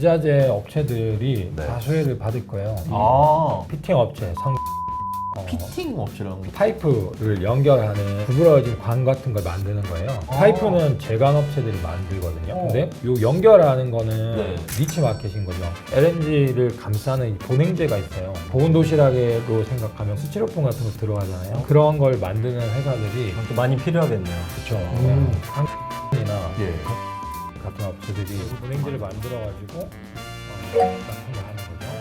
기자재 업체들이 네. 다 수혜를 받을 거예요. 아, 피팅 업체, 피팅 업체랑 파이프를 연결하는 구부러진 관 같은 걸 만드는 거예요. 파이프는 제관 업체들이 만들거든요. 근데 요 연결하는 거는 네. 니치 마켓인 거죠. LNG를 감싸는 이 보냉재가 있어요. 보온 도시락으로 생각하면 스티로폼 같은 거 들어가잖아요. 그런 걸 만드는 회사들이 또 많이 필요하겠네요. 그렇죠. 한국이나 예. 같은 업체들이 보냉재를 만들어가지고 같은 거 하는 거죠.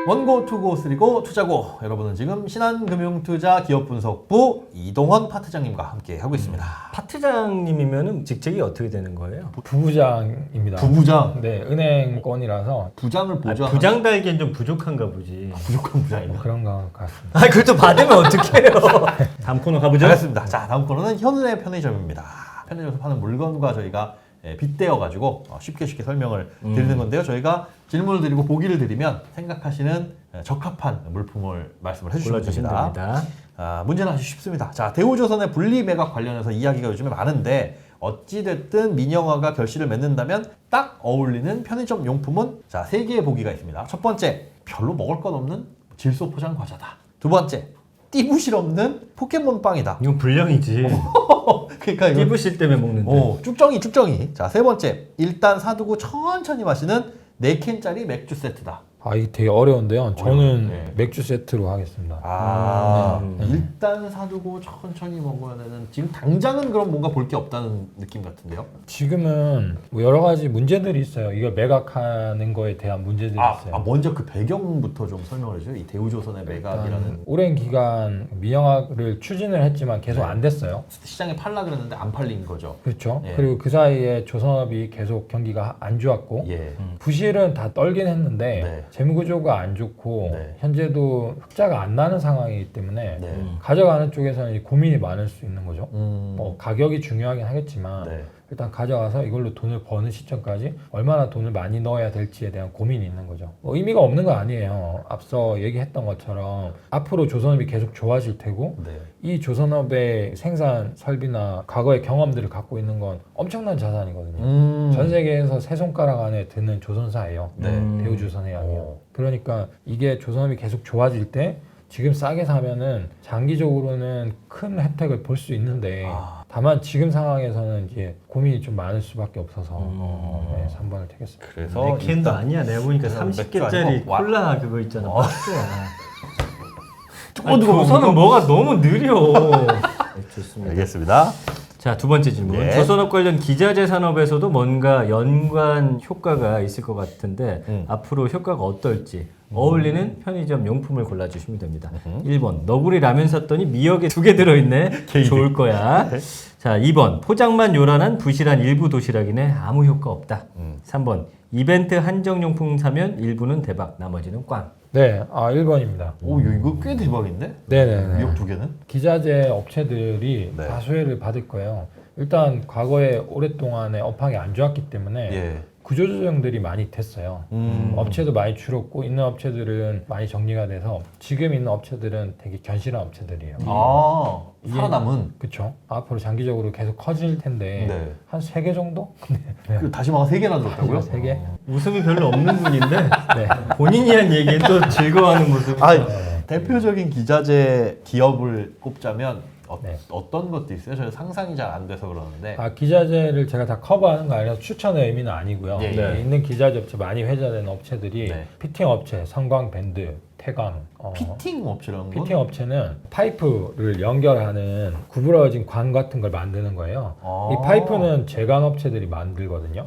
원고, 투고, 쓰리고, 투자고. 여러분은 지금 신한금융투자 기업분석부 이동헌 파트장님과 함께 하고 있습니다. 파트장님이면은 직책이 어떻게 되는 거예요? 부부장입니다. 부부장. 네, 은행권이라서 부장을 아, 보좌. 부장 달기엔 좀 부족한가 보지. 부족한 부장입니다. 그런 것 같습니다. 아, 그걸 또 받으면 어떡해요? 다음 코너 가보죠. 알겠습니다. 자, 다음 거는 현은의 편의점입니다. 편의점에서 파는 물건과 저희가 빗대어가지고 쉽게 설명을 드리는 건데요. 저희가 질문을 드리고 보기를 드리면 생각하시는 적합한 물품을 말씀을 해주시면 골라주시면 됩니다. 됩니다. 아, 문제는 아주 쉽습니다. 자, 대우조선의 분리매각 관련해서 이야기가 요즘에 많은데 어찌됐든 민영화가 결실을 맺는다면 딱 어울리는 편의점 용품은 자, 3개의 보기가 있습니다. 첫 번째, 별로 먹을 것 없는 질소 포장 과자다. 두 번째, 띠부실 없는 포켓몬 빵이다. 이건 불량이지. 그러니까 이거 띠부실 때문에 먹는데. 쭉정이. 자, 세 번째, 일단 사두고 천천히 마시는 4캔짜리 맥주 세트다. 아, 이게 되게 어려운데요. 저는 네. 맥주 세트로 하겠습니다. 일단 사두고 천천히 먹어야 되는, 지금 당장은 그럼 뭔가 볼 게 없다는 느낌 같은데요? 지금은 뭐 여러 가지 문제들이 있어요. 이걸 매각하는 거에 대한 문제들이 있어요. 먼저 그 배경부터 좀 설명을 해주세요. 이 대우조선의 매각이라는. 오랜 기간 민영화를 추진을 했지만 계속 네. 안 됐어요. 시장에 팔라 그랬는데 안 팔린 거죠. 그렇죠. 예. 그리고 그 사이에 조선업이 계속 경기가 안 좋았고 예. 부실은 다 떨긴 했는데 네. 재무구조가 안 좋고 네. 현재도 흑자가 안 나는 상황이기 때문에 네. 가져가는 쪽에서는 고민이 많을 수 있는 거죠. 음. 가격이 중요하긴 하겠지만 네. 일단 가져가서 이걸로 돈을 버는 시점까지 얼마나 돈을 많이 넣어야 될지에 대한 고민이 있는 거죠. 의미가 없는 건 아니에요. 앞서 얘기했던 것처럼 앞으로 조선업이 계속 좋아질 테고 네. 이 조선업의 생산 설비나 과거의 경험들을 갖고 있는 건 엄청난 자산이거든요. 전 세계에서 세 손가락 안에 드는 조선사예요. 네. 대우조선해양이요. 그러니까 이게 조선업이 계속 좋아질 때 지금 싸게 사면은 장기적으로는 큰 혜택을 볼 수 있는데 다만 지금 상황에서는 이제 고민이 좀 많을 수밖에 없어서 네, 3번을 택했습니다. 그래서 내 캔도 일단 아니야. 내가 보니까 그냥 맥주 30개짜리 아니고 콜라 그거 있잖아. 박스야. 두고 조선은 뭐가 너무 느려. 좋습니다. 알겠습니다. 자, 두 번째 질문. 네. 조선업 관련 기자재 산업에서도 뭔가 연관 효과가 있을 것 같은데 앞으로 효과가 어떨지 어울리는 편의점 용품을 골라주시면 됩니다. 1번 너구리 라면 샀더니 미역에 2개 들어있네. 좋을 거야. 자, 2번 포장만 요란한 부실한 일부 도시락이네. 아무 효과 없다. 3번 이벤트 한정용품 사면 일부는 대박 나머지는 꽝. 네, 1번입니다. 오, 이거 꽤 대박인데? 네네네. 미역 2개는? 기자재 업체들이 네. 다 수혜를 받을 거예요. 일단 과거에 오랫동안에 업황이 안 좋았기 때문에 예. 구조조정들이 많이 됐어요. 업체도 많이 줄었고 있는 업체들은 많이 정리가 돼서 지금 있는 업체들은 되게 견실한 업체들이에요. 살아남은. 그렇죠. 앞으로 장기적으로 계속 커질 텐데 네. 한 3개 정도? 그 다시마가 3개나 들었다고요? 3개? 웃음이 별로 없는 분인데 네. 본인이 한 얘기에 또 즐거워하는 모습이 대표적인 기자재 기업을 꼽자면 네. 어떤 것도 있어요? 저는 상상이 잘 안 돼서 그러는데. 기자재를 제가 다 커버하는 거 아니라 추천의 의미는 아니고요. 예, 예. 있는 기자재 업체 많이 회자되는 업체들이 네. 피팅 업체, 성광밴드, 태광. 피팅 업체라는 건? 피팅 업체는 파이프를 연결하는 구부러진 관 같은 걸 만드는 거예요. 이 파이프는 제관 업체들이 만들거든요.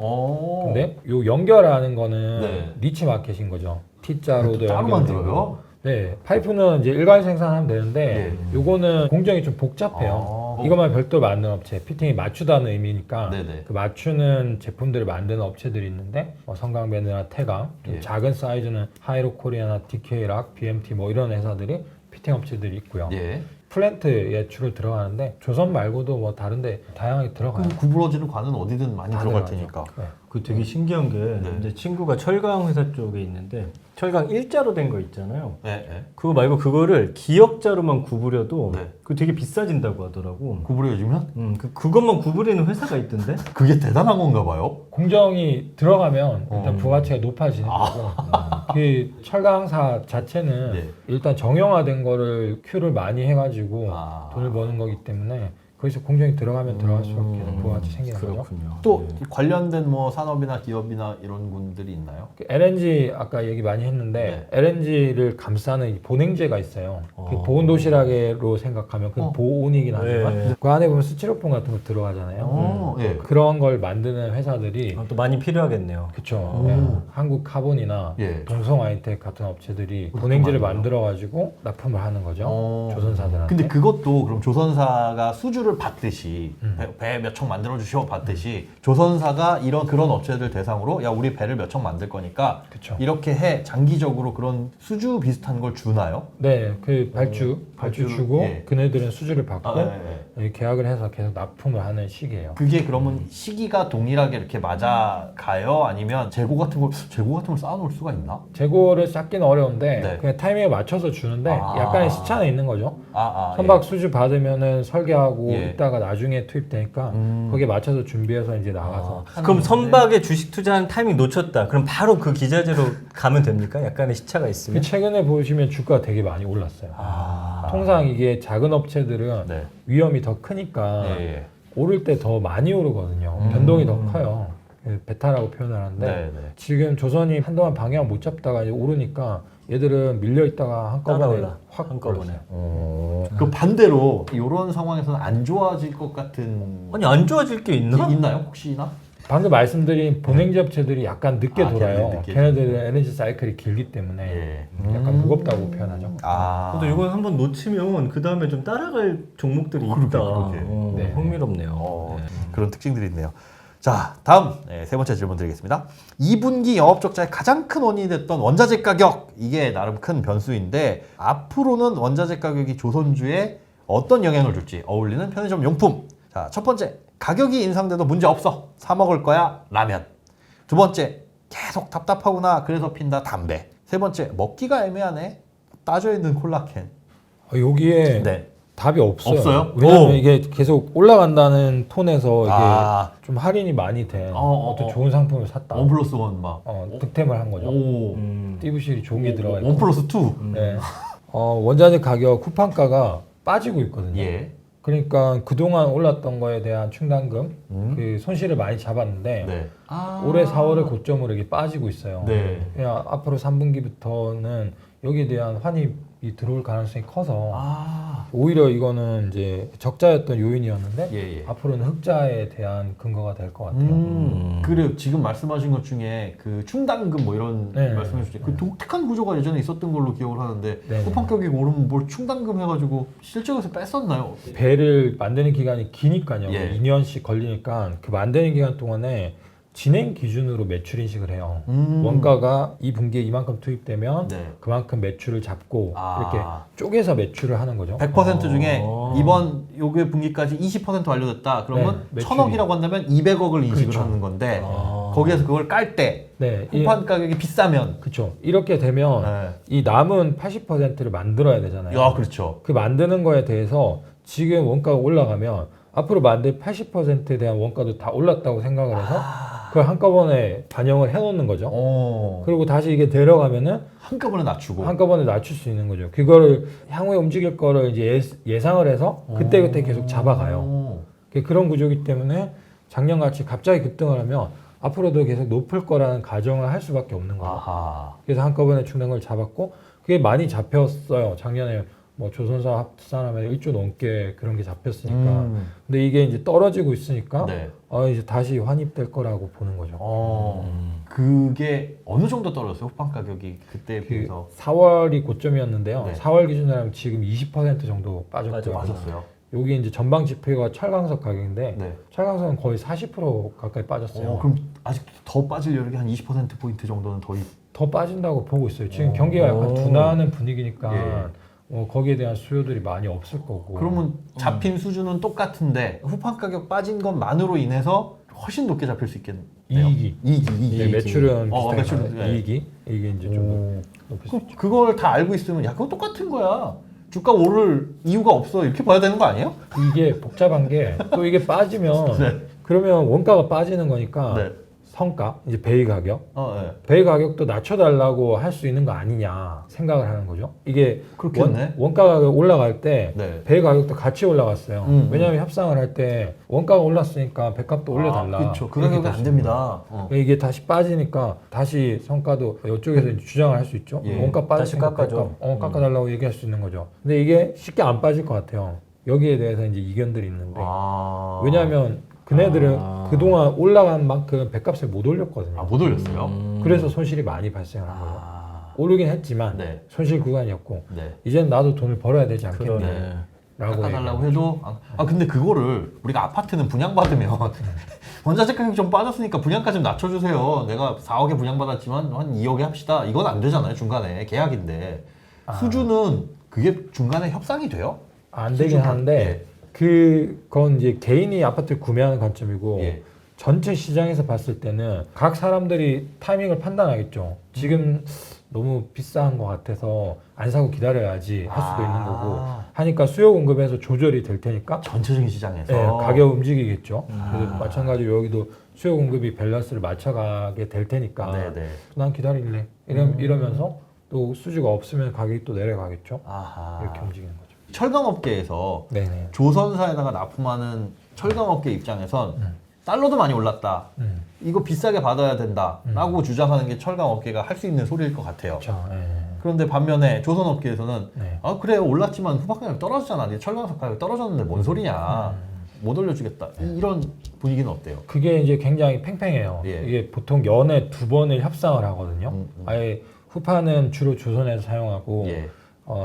근데 요 연결하는 거는 네. 니치 마켓인 거죠. T자로도 따로 연결되고. 만들어요? 네, 파이프는 이제 일괄 생산하면 되는데 요거는 공정이 좀 복잡해요. 이것만 별도로 만드는 업체, 피팅이 맞추다는 의미니까 네네. 그 맞추는 제품들을 만드는 업체들이 있는데 성광밴드나 태광, 좀 예. 작은 사이즈는 하이로코리아나 DK락, BMT 뭐 이런 회사들이 피팅 업체들이 있고요. 예. 플랜트에 주로 들어가는데 조선 말고도 뭐 다른데 다양하게 들어가요. 그 구부러지는 관은 어디든 많이 다 들어갈 들어가죠. 테니까. 네. 그 되게 신기한 게 네. 이제 친구가 철강 회사 쪽에 있는데 철강 일자로 된 거 있잖아요. 네, 네. 그거 말고 그거를 기역자로만 구부려도 네. 그거 되게 비싸진다고 하더라고. 구부려주면 그것만 구부리는 회사가 있던데? 그게 대단한 건가 봐요. 공정이 들어가면 일단 부가치가 높아지는 아. 거고 그 철강사 자체는 네. 일단 정형화된 거를 큐를 많이 해가지고 아. 돈을 버는 거기 때문에 거기서 공정이 들어가면 들어갈수록 계속 부가치 생기는 거죠. 그렇군요. 또 네. 관련된 뭐 산업이나 기업이나 이런 분들이 있나요? 그 LNG 아까 얘기 많이 했는데 LNG를 감싸는 이 보냉제가 있어요. 그 보온 도시락으로 생각하면 그 보온이긴 하지만 네. 그 안에 보면 스티로폼 같은 거 들어가잖아요. 예. 그런 걸 만드는 회사들이 또 많이 필요하겠네요. 그쵸. 오. 예. 한국 카본이나 예. 동성 아이텍 같은 업체들이 그것도 보냉제를 만들어요? 만들어가지고 납품을 하는 거죠. 어. 조선사들한테. 근데 그것도 그럼 조선사가 수주를 받듯이 음. 배 몇 척 만들어 주시오 받듯이 조선사가 이런 그런 업체들 대상으로 야 우리 배를 몇 척 만들 거니까 그쵸. 이렇게 해 장기적으로 그런 수주 비슷한 걸 주나요? 네, 그 발주 발주를, 주고 예. 그네들은 수주를 받고 아, 예, 예. 계약을 해서 계속 납품을 하는 시기예요. 그게 그러면 시기가 동일하게 이렇게 맞아 가요? 아니면 재고 같은 걸 쌓아놓을 수가 있나? 재고를 쌓기는 어려운데 네. 그냥 타이밍에 맞춰서 주는데 아. 약간의 시차는 있는 거죠. 아, 선박 수주 받으면은 설계하고 예. 있다가 나중에 투입되니까 거기에 맞춰서 준비해서 이제 나가서 그럼 선박에 주식 투자한 타이밍 놓쳤다. 그럼 바로 그 기자재로 가면 됩니까? 약간의 시차가 있으면? 최근에 보시면 주가가 되게 많이 올랐어요. 통상 이게 작은 업체들은 네. 위험이 더 크니까 예, 예. 오를 때 더 많이 오르거든요. 변동이 더 커요. 베타라고 표현하는데 네, 네. 지금 조선이 한동안 방향 못 잡다가 이제 오르니까 얘들은 밀려 있다가 한꺼번에 따라올라. 확 한꺼번에. 올랐어요. 그 반대로 이런 상황에서는 안 좋아질 것 같은 아니 안 좋아질 게 있나? 있나요? 혹시나? 방금 말씀드린 보냉지 업체들이 약간 늦게 아, 돌아요. 늦게. 걔네들은 에너지 사이클이 길기 때문에 예. 약간 무겁다고 표현하죠. 아. 근데 이건 한번 놓치면 그 다음에 좀 따라갈 종목들이 있다. 그러게. 네. 흥미롭네요. 네. 그런 특징들이 있네요. 자, 다음 세 번째 질문 드리겠습니다. 2분기 영업 적자의 가장 큰 원인이 됐던 원자재 가격, 이게 나름 큰 변수인데 앞으로는 원자재 가격이 조선주에 어떤 영향을 줄지 어울리는 편의점 용품. 자, 첫 번째, 가격이 인상돼도 문제 없어. 사 먹을 거야, 라면. 두 번째, 계속 답답하구나, 그래서 핀다, 담배. 세 번째, 먹기가 애매하네, 따져 있는 콜라캔. 여기에 네. 답이 없어요. 없어요? 왜냐면 오. 이게 계속 올라간다는 톤에서 이게 아. 좀 할인이 많이 된 어, 어떤 어. 좋은 상품을 샀다. 1+1 막. 득템을 한 거죠. 오. 띠부실이 좋은 게 들어가 있고. 1+2. 네. 원자재 가격 쿠팡가가 빠지고 있거든요. 예. 그러니까 그동안 올랐던 거에 대한 충당금, 그 손실을 많이 잡았는데 네. 올해 4월을 고점으로 이게 빠지고 있어요. 네. 그냥 앞으로 3분기부터는 여기에 대한 환입이 들어올 가능성이 커서 아. 오히려 이거는 이제 적자였던 요인이었는데 예, 예. 앞으로는 흑자에 대한 근거가 될 것 같아요. 그래 지금 말씀하신 것 중에 그 충당금 뭐 이런 네. 말씀해 주셨죠. 그 독특한 구조가 예전에 있었던 걸로 기억을 하는데 네. 쿠팡 가격이 오르면 뭘 충당금 해가지고 실적에서 뺐었나요? 배를 만드는 기간이 기니까요. 예. 2년씩 걸리니까 그 만드는 기간 동안에 진행 기준으로 매출 인식을 해요. 원가가 이 분기에 이만큼 투입되면 네. 그만큼 매출을 잡고 아. 이렇게 쪼개서 매출을 하는 거죠. 100% 중에 어. 이번 요게 분기까지 20% 완료됐다. 그러면 네, 1000억이라고 한다면 200억을 인식을 그렇죠. 하는 건데 아. 거기에서 그걸 깔 때 네, 쿠팡 가격이 비싸면 그렇죠. 이렇게 되면 네. 이 남은 80%를 만들어야 되잖아요. 야 그렇죠. 그 만드는 거에 대해서 지금 원가가 올라가면 앞으로 만들 80%에 대한 원가도 다 올랐다고 생각을 해서 그걸 한꺼번에 반영을 해놓는 거죠. 그리고 다시 이게 내려가면은 한꺼번에 낮추고 한꺼번에 낮출 수 있는 거죠. 그거를 향후에 움직일 거를 이제 예상을 해서 그때그때 계속 잡아가요. 그런 구조이기 때문에 작년 같이 갑자기 급등을 하면 앞으로도 계속 높을 거라는 가정을 할 수밖에 없는 거죠. 아하. 그래서 한꺼번에 충당을 잡았고 그게 많이 잡혔어요. 작년에 뭐 조선사 합산하면 1조 넘게 그런 게 잡혔으니까. 근데 이게 이제 떨어지고 있으니까 네. 이제 다시 환입될 거라고 보는 거죠. 그게 어느 정도 떨어졌어요? 쿠팡 가격이 그때에 그 비해서 4월이 고점이었는데요. 네. 4월 기준으로 하면 지금 20% 정도 빠졌고요. 빠졌어요. 여기 이제 전방 지표가 철강석 가격인데 네. 철강석은 거의 40% 가까이 빠졌어요. 그럼 아직 더 빠질 여력이 한 20%포인트 정도는 더 빠진다고 보고 있어요. 지금 경기가 약간 둔화하는 분위기니까 예. 거기에 대한 수요들이 많이 없을 거고. 그러면 잡힌 수준은 똑같은데 쿠팡 가격 빠진 것만으로 인해서 훨씬 높게 잡힐 수 있겠네요. 이익이. 이익이. 네, 매출은 비슷하게 매출은, 나와요. 네. 이익이 이제 좀 높을 수 있죠. 그걸 다 알고 있으면 야 그건 똑같은 거야. 주가 오를 이유가 없어 이렇게 봐야 되는 거 아니에요? 이게 복잡한 게 또 이게 빠지면 네. 그러면 원가가 빠지는 거니까 네. 성가 이제 베이 가격 네. 베이 가격도 낮춰달라고 할 수 있는 거 아니냐 생각을 하는 거죠. 이게 그렇겠네. 원가가 올라갈 때 네. 베이 가격도 같이 올라갔어요. 왜냐하면 협상을 할 때 원가가 올랐으니까 배값도 올려달라. 그렇죠. 그 이렇게 가격은 안 됐어요. 됩니다. 이게 다시 빠지니까 다시 성과도 이쪽에서 이제 주장을 할 수 있죠. 예. 원가 빠졌으니까 다시 깎아줘. 깎아달라고 얘기할 수 있는 거죠. 근데 이게 쉽게 안 빠질 것 같아요. 여기에 대해서 이제 이견들이 있는데 왜냐하면 그네들은 그동안 올라간 만큼 배값을 못 올렸거든요. 못 올렸어요? 그래서 손실이 많이 발생한 거예요. 오르긴 했지만 네. 손실 구간이었고 네. 이제는 나도 돈을 벌어야 되지 않겠니? 그러네. 라고 깎아달라고 해도 근데 그거를 우리가 아파트는 분양받으면 원자재 가격이 좀 빠졌으니까 분양가 좀 낮춰주세요. 내가 4억에 분양받았지만 한 2억에 합시다. 이건 안 되잖아요. 중간에 계약인데 수주는 그게 중간에 협상이 돼요? 안 되긴 하는데 예. 그건 이제 개인이 아파트를 구매하는 관점이고 예. 전체 시장에서 봤을 때는 각 사람들이 타이밍을 판단하겠죠. 지금 너무 비싼 것 같아서 안 사고 기다려야지 할 수도 있는 거고 하니까 수요 공급에서 조절이 될 테니까 전체적인 시장에서 네, 가격 움직이겠죠. 그래서 마찬가지로 여기도 수요 공급이 밸런스를 맞춰가게 될 테니까 네네. 난 기다릴래 이러면서 또 수주가 없으면 가격이 또 내려가겠죠. 이렇게 움직이는 거죠. 철강업계에서 네네. 조선사에다가 납품하는 철강업계 입장에선 달러도 많이 올랐다. 이거 비싸게 받아야 된다라고 주장하는 게 철강업계가 할 수 있는 소리일 것 같아요. 그렇죠. 네. 그런데 반면에 조선업계에서는 네. 그래 올랐지만 후반 가격 떨어지잖아. 네 철강석 가격 떨어졌는데 뭔 소리냐. 못 올려주겠다. 이런 분위기는 어때요? 그게 이제 굉장히 팽팽해요. 예. 이게 보통 연에 2번을 협상을 하거든요. 아예 후판은 주로 조선에서 사용하고 예.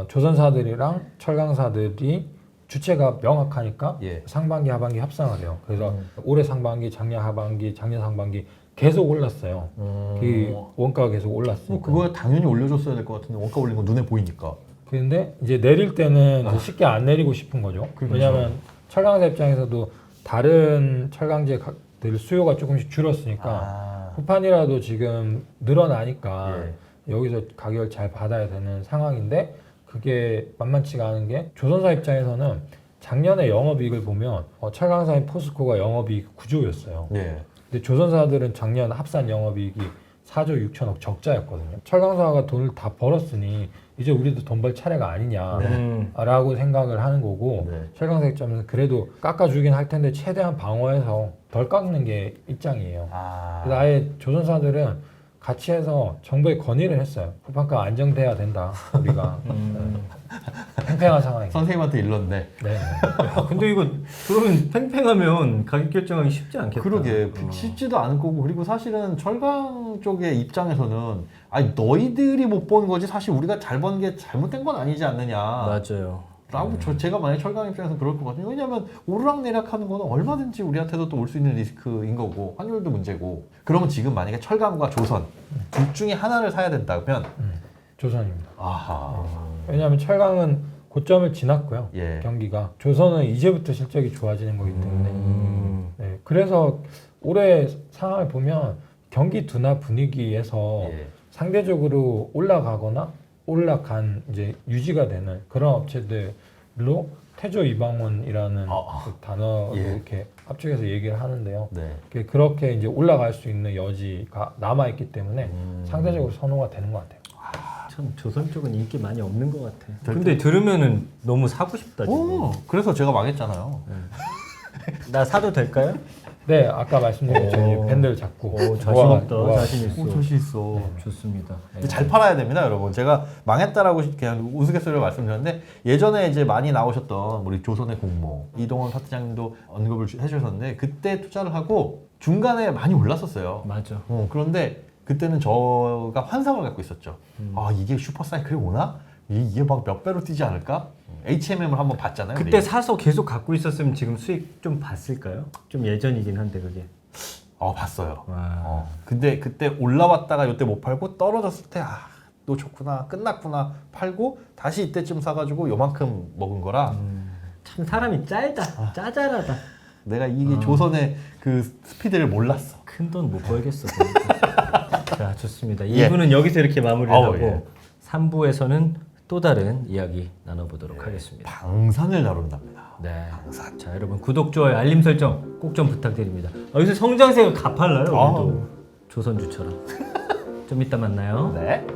조선사들이랑 철강사들이 주체가 명확하니까 예. 상반기 하반기 협상을 해요. 그래서 올해 상반기, 작년 하반기, 작년 상반기 계속 올랐어요. 그 원가가 계속 올랐어요. 그거 당연히 올려줬어야 될 것 같은데 원가 올린 거 눈에 보이니까. 그런데 이제 내릴 때는 이제 쉽게 안 내리고 싶은 거죠. 왜냐하면 철강사 입장에서도 다른 철강제들 수요가 조금씩 줄었으니까 후판이라도 지금 늘어나니까 여기서 가격을 잘 받아야 되는 상황인데 그게 만만치가 않은 게 조선사 입장에서는 작년에 영업이익을 보면 철강사인 포스코가 영업이익 9조였어요. 네. 근데 조선사들은 작년 합산 영업이익이 4조 6천억 적자였거든요. 철강사가 돈을 다 벌었으니 이제 우리도 돈 벌 차례가 아니냐라고 생각을 하는 거고 네. 철강사 입장에서는 그래도 깎아주긴 할 텐데 최대한 방어해서 덜 깎는 게 입장이에요. 그래서 아예 조선사들은 같이 해서 정부에 건의를 했어요. 후판가 안정돼야 된다. 우리가 팽팽한 상황이에요. 선생님한테 일렀네. 네. 야, 근데 이거 그러면 팽팽하면 가격 결정하기 쉽지 않겠다. 그러게 쉽지도 않을 거고 그리고 사실은 철강 쪽의 입장에서는 아니 너희들이 못 본 거지 사실 우리가 잘 번 게 잘못된 건 아니지 않느냐. 맞아요. 라고 제가 만약에 철강 입장에서 그럴 것 같아요. 왜냐하면 오르락내락하는 거는 얼마든지 우리한테도 또 올 수 있는 리스크인 거고 환율도 문제고. 그러면 지금 만약에 철강과 조선 둘 중에 하나를 사야 된다면 조선입니다. 아하. 왜냐하면 철강은 고점을 지났고요. 예. 경기가 조선은 이제부터 실적이 좋아지는 거기 때문에 네, 그래서 올해 상황을 보면 경기 둔화 분위기에서 예. 상대적으로 올라가거나 올라간 이제 유지가 되는 그런 업체들로 태조 이방원이라는 그 단어로 예. 이렇게 합쳐서 얘기를 하는데요. 네. 그렇게 이제 올라갈 수 있는 여지가 남아 있기 때문에 상대적으로 선호가 되는 것 같아요. 참 조선 쪽은 인기 많이 없는 것 같아. 근데 들으면은 너무 사고 싶다 지금. 그래서 제가 망했잖아요. 나 사도 될까요? 네, 아까 말씀드린 것처럼 밴드를 잡고 자신 있다. 자신 있어. 자신 있어. 좋습니다. 근데 잘 팔아야 됩니다, 여러분. 제가 망했다라고 그냥 우스갯소리로 말씀드렸는데 예전에 이제 많이 나오셨던 우리 조선의 공모 이동원 파트장님도 언급을 해주셨는데 그때 투자를 하고 중간에 많이 올랐었어요. 맞아. 그런데 그때는 저가 환상을 갖고 있었죠. 아 이게 슈퍼사이클이 오나? 이게 막 몇 배로 뛰지 않을까? HMM을 한번 봤잖아요. 그때 사서 계속 갖고 있었으면 지금 수익 좀 봤을까요? 좀 예전이긴 한데 그게. 봤어요. 와. 근데 그때 올라왔다가 이때 못 팔고 떨어졌을 때 또 좋구나 끝났구나 팔고 다시 이때쯤 사가지고 요만큼 먹은 거라 참 사람이 짜잘하다. 내가 이게 조선의 그 스피드를 몰랐어. 큰 돈 못 벌겠어. 그러니까. 자, 좋습니다. 예. 2부는 여기서 이렇게 마무리를 어우, 하고 예. 3부에서는 또 다른 이야기 나눠보도록 하겠습니다. 방산을 다룬답니다. 네. 방산. 자, 여러분 구독, 좋아요, 알림 설정 꼭 좀 부탁드립니다. 요새 성장세가 가팔라요. 아. 우리도 조선주처럼. 좀 이따 만나요. 네.